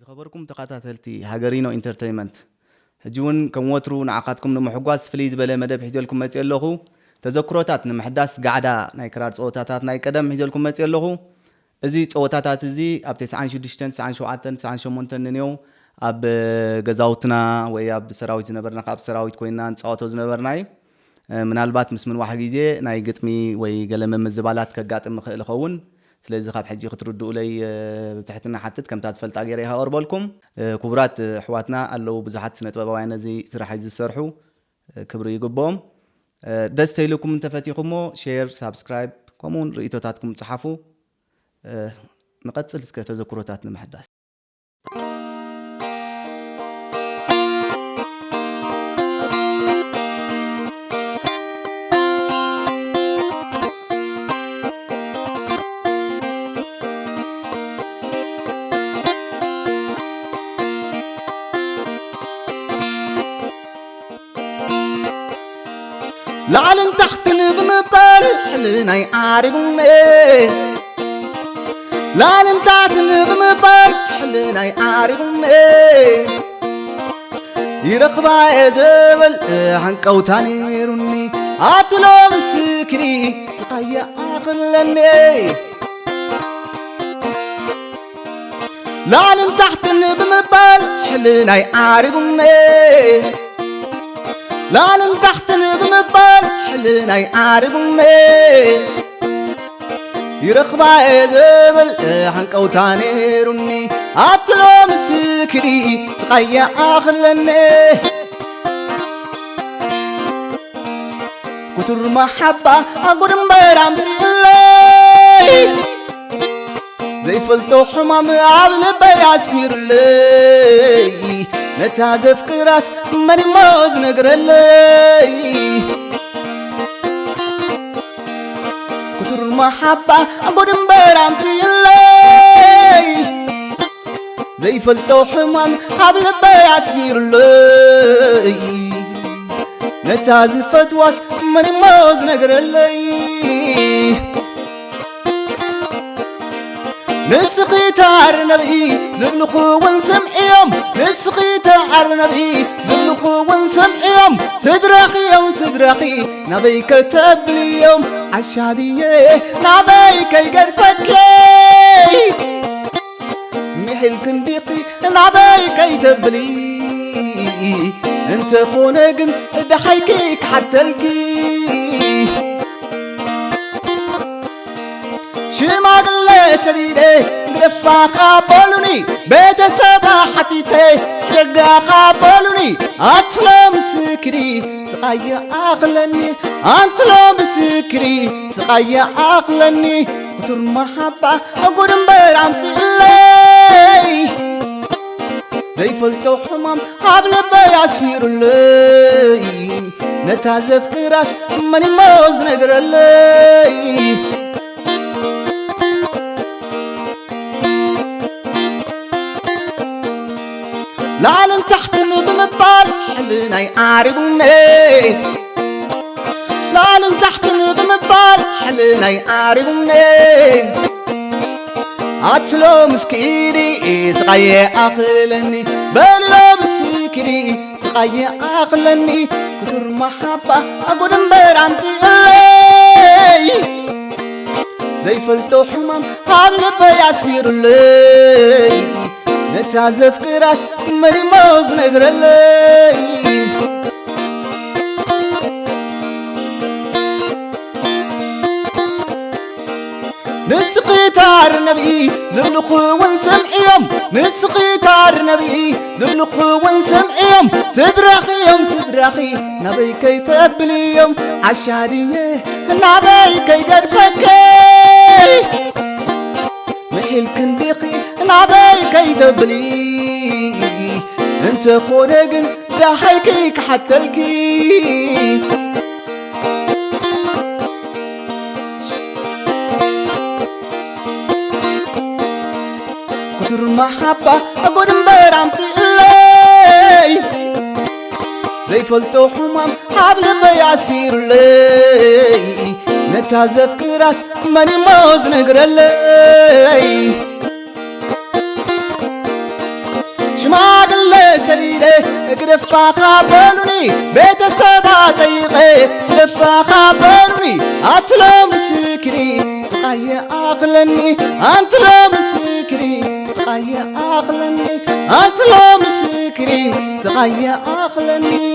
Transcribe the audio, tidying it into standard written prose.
زخبركم تقاتلتي هاجرينو انترتينمنت هجون كم وترو نعقدكم نمحقواس فليز بلا مدب حجلكم متيلخو تذكراتات نمحداس قعدا ناي كرار صوتاتات ناي قدم حجلكم متيلخو ازي صوتاتات ازي اب 96 نيو اب غزاوتنا ويا بسراويت زنبرنا قاب سراويت كوينا نصوتو زنبرناي منالبات مس من واحد غيزي ناي قطمي وي قلم مزبالات كغاطم نخيل خون ስለዚህ ካብ ሕጂ ክትርድኡ ለይ ብትሕትና ሓትት ከም ታትፈልጣ ገይረ ይሃወርበልኩም ክቡራት ኣሕዋትና ኣለዉ ብዙሓት ስነ ጥበባውያን ነዚ ስራሕ ዝሰርሑ ክብሪ ይግቦም ደስ ተይልኩም እንተፈቲኹሞ ሼር ሳብስክራይብ ከምኡውን ርእቶታትኩም ጽሓፉ ንቐጽል እስከ ተዘክሮታት ንምሕዳስ لعلن تحت بمبال حلنا يعاربني لعلن تحت بمبال حلنا يعاربني يرخبا يزبل حنكو تانيرني عطلو مسكري سقايا أخلني لعلن تحت بمبال حلنا يعاربني لعلن تحت بمبال حلنا يعاربني يرخبا يزبل حنكو تانيرني عطلو مسكري سقايا أخلني kuturmehaba أقول مبرام زي زي فلتو حمام عبل بياس فير لي نتازف كراس ماني موز نقر لي kuturmehaba أقول مبرام زي زي فلتو حمام عبل بياس فير لي نتازف فتواس ماني موز نقر لي نسقي تار نبي ذلخو ونسمعيهم نسقي تار نبي ذلخو ونسمعيهم صدرخي نبي كتب اليوم عشادية نبي كي قرفكي محل كنديقي نبي كي تبلي انت خونقن دحيكيك حتى الكي شما قلي سديدي قرفا خابولوني بيت سبا حتيتي حقا خابولوني أتلو مسكري سقايا أغلني أنتلو مسكري سقايا أغلني kuturmehaba أقول مبرام تلي زي فلتو حمام حبل بياس فير لي نتازف كراس ماني موز نقر لي لعلن تحت بمبال حلنا يعاربني لعلن تحت بمبال حلنا يعاربني عطلو مسكيري سقايا أخلني بلو مسكيري سقايا أخلني kuturmehaba أقول مبرام تلي زي فلتو حمام حبل بياس فير لي نتازف كراس ماني موز نقر لي نسقي تار نبي ذلخو ونسمعيهم نسقي تار نبي ذلخو ونسمعيهم صدرخي نبي كي تبليهم عشادية نبي كي قرفكي محل كنديقي نبي كي تبلي انت خونقن دحيكيك حتى الكي kuturmehaba أقول مبرام تلي زي فلتو حمام حبل بياس فير لي نتازف كراس ماني موز نقر لي سليلة قدفا خابلوني بيت السبا طيقي قدفا خابلوني أتلو مسكري سقايا أغلني أنت لو مسكري سقايا أغلني أنت لو مسكري سقايا أغلني